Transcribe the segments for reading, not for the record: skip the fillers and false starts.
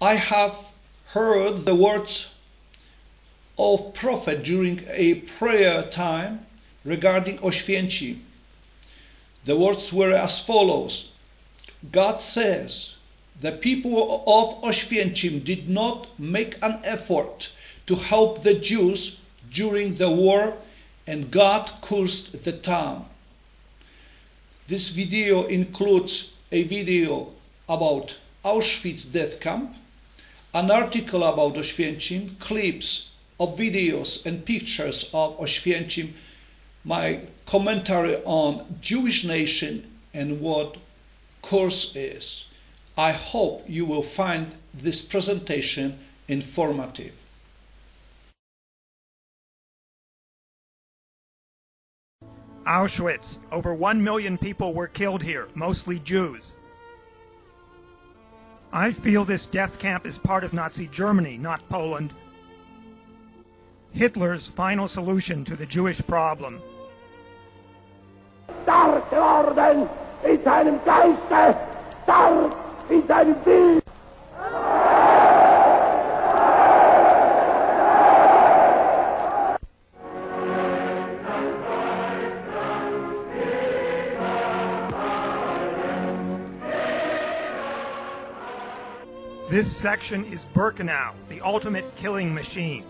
I have heard the words of prophet during a prayer time regarding Oświęcim. The words were as follows: God says, the people of Oświęcim did not make an effort to help the Jews during the war, and God cursed the town. This video includes a video about Auschwitz Death Camp, an article about Oświęcim, clips of videos and pictures of Oświęcim, my commentary on Jewish nation and what curse is. I hope you will find this presentation informative. Auschwitz. Over 1 million people were killed here, mostly Jews. I feel this death camp is part of Nazi Germany, not Poland. Hitler's final solution to the Jewish problem. Stark geworden in seinem Geiste, stark in seinem Willen. This section is Birkenau, the ultimate killing machine.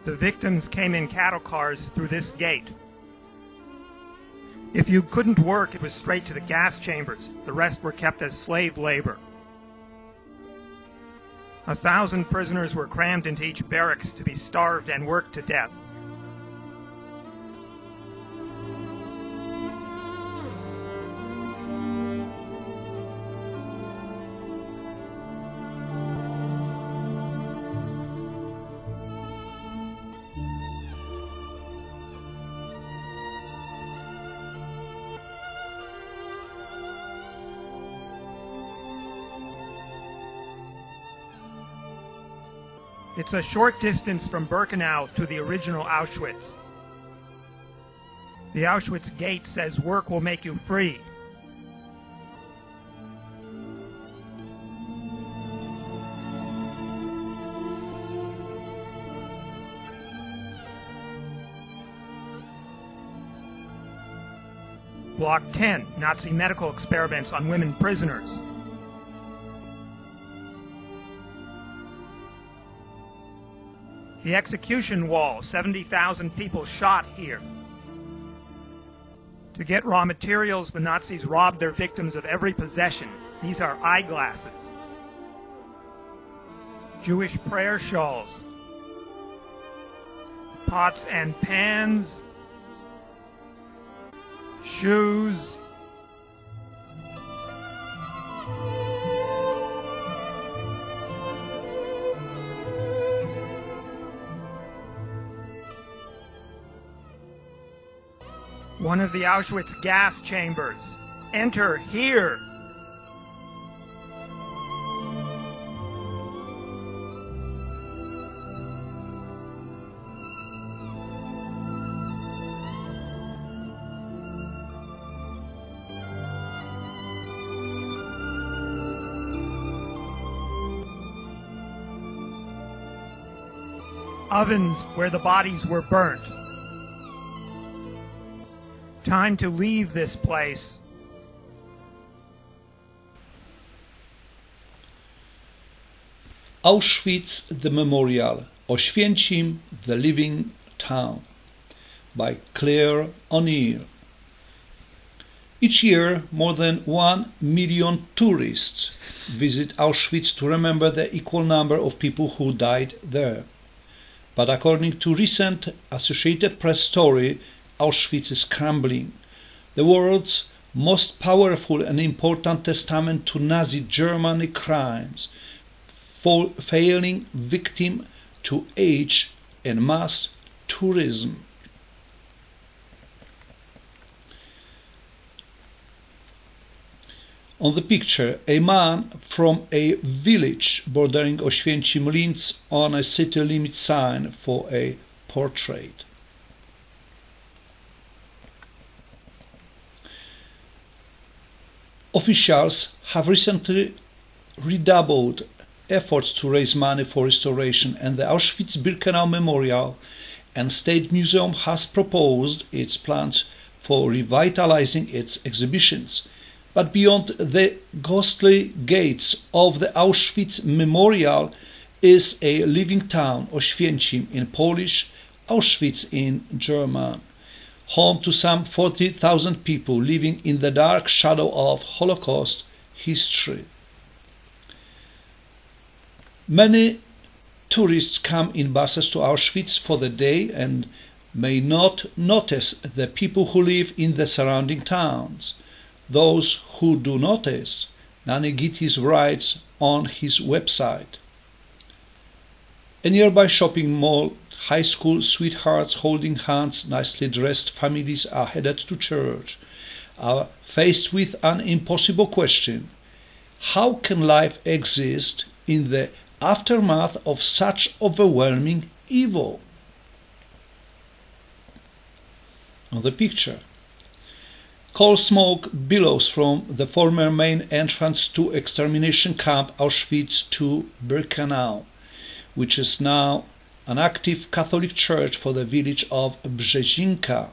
The victims came in cattle cars through this gate. If you couldn't work, it was straight to the gas chambers. The rest were kept as slave labor. 1,000 prisoners were crammed into each barracks to be starved and worked to death. It's a short distance from Birkenau to the original Auschwitz. The Auschwitz gate says work will make you free. Block 10, Nazi medical experiments on women prisoners. The execution wall, 70,000 people shot here. To get raw materials, the Nazis robbed their victims of every possession. These are eyeglasses, Jewish prayer shawls, pots and pans, shoes, one of the Auschwitz gas chambers. Enter here. Ovens where the bodies were burnt. Time to leave this place. Auschwitz the Memorial, Oświęcim the Living Town, by Claire O'Neill. Each year, more than 1 million tourists visit Auschwitz to remember the equal number of people who died there. But according to recent Associated Press story, Auschwitz is crumbling, the world's most powerful and important testament to Nazi Germany crimes, failing victim to age and mass tourism. On the picture, a man from a village bordering Oświęcim leans on a city limit sign for a portrait. Officials have recently redoubled efforts to raise money for restoration, and the Auschwitz-Birkenau Memorial and State Museum has proposed its plans for revitalizing its exhibitions. But beyond the ghostly gates of the Auschwitz Memorial is a living town, Oświęcim in Polish, Auschwitz in German, home to some 40,000 people living in the dark shadow of Holocaust history. Many tourists come in buses to Auschwitz for the day and may not notice the people who live in the surrounding towns. Those who do notice, Nani Gitis writes on his website. A nearby shopping mall, high school sweethearts holding hands, nicely dressed families are headed to church, are faced with an impossible question: how can life exist in the aftermath of such overwhelming evil? On the picture, coal smoke billows from the former main entrance to extermination camp Auschwitz Birkenau, which is now an active Catholic church for the village of Brzezinka.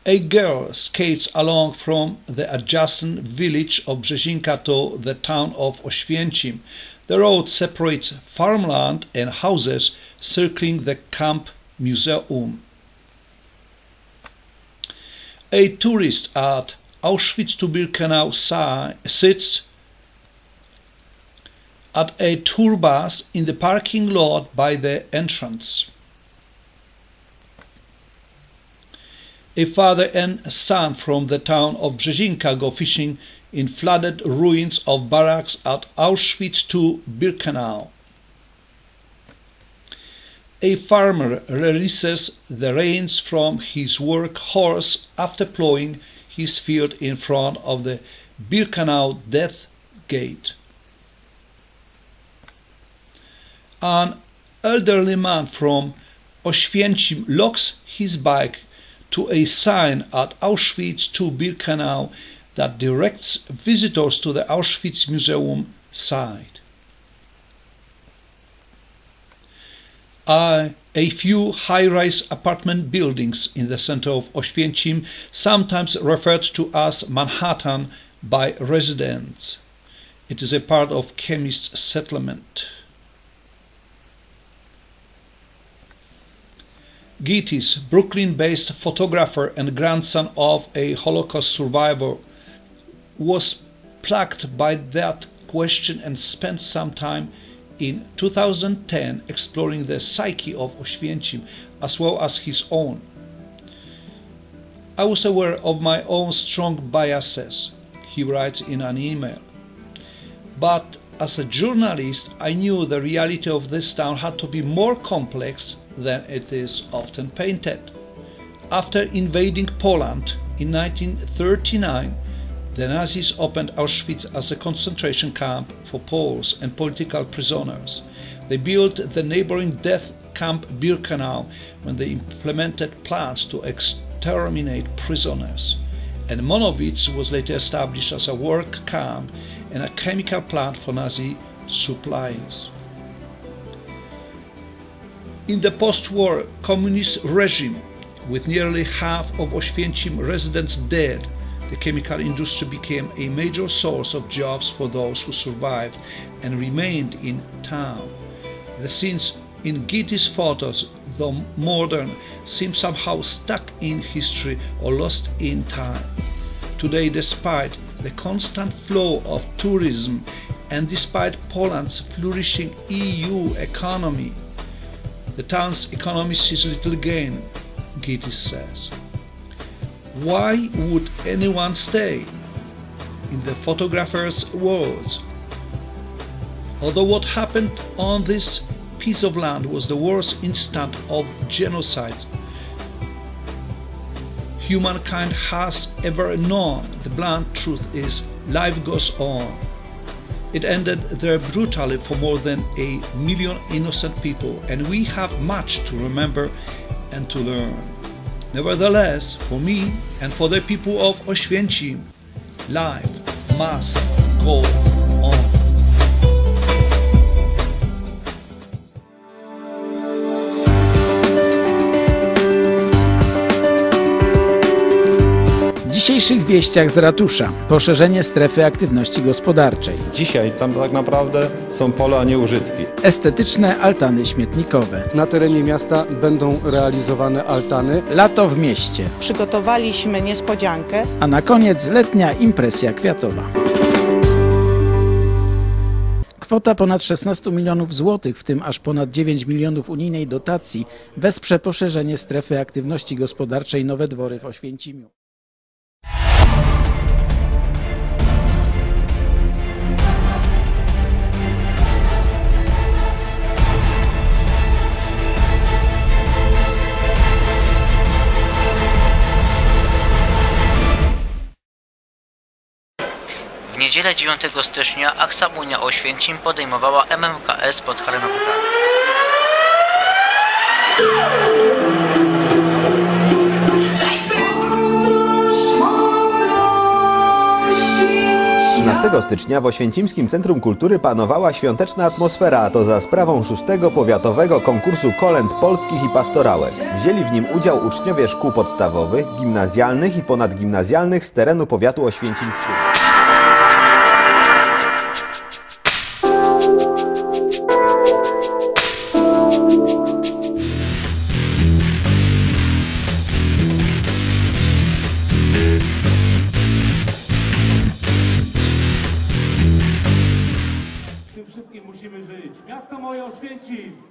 A girl skates along from the adjacent village of Brzezinka to the town of Oświęcim. The road separates farmland and houses circling the camp museum. A tourist at Auschwitz Birkenau sits at a tour bus in the parking lot by the entrance. A father and son from the town of Brzezinka go fishing in flooded ruins of barracks at Auschwitz Birkenau. A farmer releases the reins from his work horse after plowing his field in front of the Birkenau Death Gate. An elderly man from Oświęcim locks his bike to a sign at Auschwitz Birkenau that directs visitors to the Auschwitz Museum site. A few high-rise apartment buildings in the center of Oświęcim, sometimes referred to as Manhattan by residents. It is a part of chemist settlement. Gitis, Brooklyn-based photographer and grandson of a Holocaust survivor, was plagued by that question and spent some time in 2010 exploring the psyche of Oświęcim as well as his own. I was aware of my own strong biases, he writes in an email. But as a journalist, I knew the reality of this town had to be more complex than it is often painted. After invading Poland in 1939, the Nazis opened Auschwitz as a concentration camp for Poles and political prisoners. They built the neighboring death camp Birkenau when they implemented plans to exterminate prisoners. And Monowitz was later established as a work camp and a chemical plant for Nazi supplies. In the post-war communist regime, with nearly half of Oświęcim residents dead, the chemical industry became a major source of jobs for those who survived and remained in town. The scenes in Gitis' photos, though modern, seem somehow stuck in history or lost in time. Today, despite the constant flow of tourism and despite Poland's flourishing EU economy, the town's economy sees little gain, Gitis says. Why would anyone stay? In the photographer's words, although what happened on this piece of land was the worst instance of genocide humankind has ever known, the blunt truth is life goes on. It ended there brutally for more than 1 million innocent people, and we have much to remember and to learn. Nevertheless, for me and for the people of Oświęcim, life must go on. W dzisiejszych wieściach z ratusza poszerzenie strefy aktywności gospodarczej. Dzisiaj tam tak naprawdę są pola, a nie użytki. Estetyczne altany śmietnikowe. Na terenie miasta będą realizowane altany. Lato w mieście. Przygotowaliśmy niespodziankę. A na koniec letnia impresja kwiatowa. Kwota ponad 16 milionów złotych, w tym aż ponad 9 milionów unijnej dotacji, wesprze poszerzenie strefy aktywności gospodarczej Nowe Dwory w Oświęcimiu. W niedzielę 9 stycznia akcja Unia Oświęcim podejmowała MMKS pod rebuttal. Stycznia w Oświęcimskim Centrum Kultury panowała świąteczna atmosfera, a to za sprawą 6. Powiatowego Konkursu Kolęd Polskich i Pastorałek. Wzięli w nim udział uczniowie szkół podstawowych, gimnazjalnych i ponadgimnazjalnych z terenu powiatu oświęcimskiego. Tym wszystkim musimy żyć. Miasto moje Oświęcim!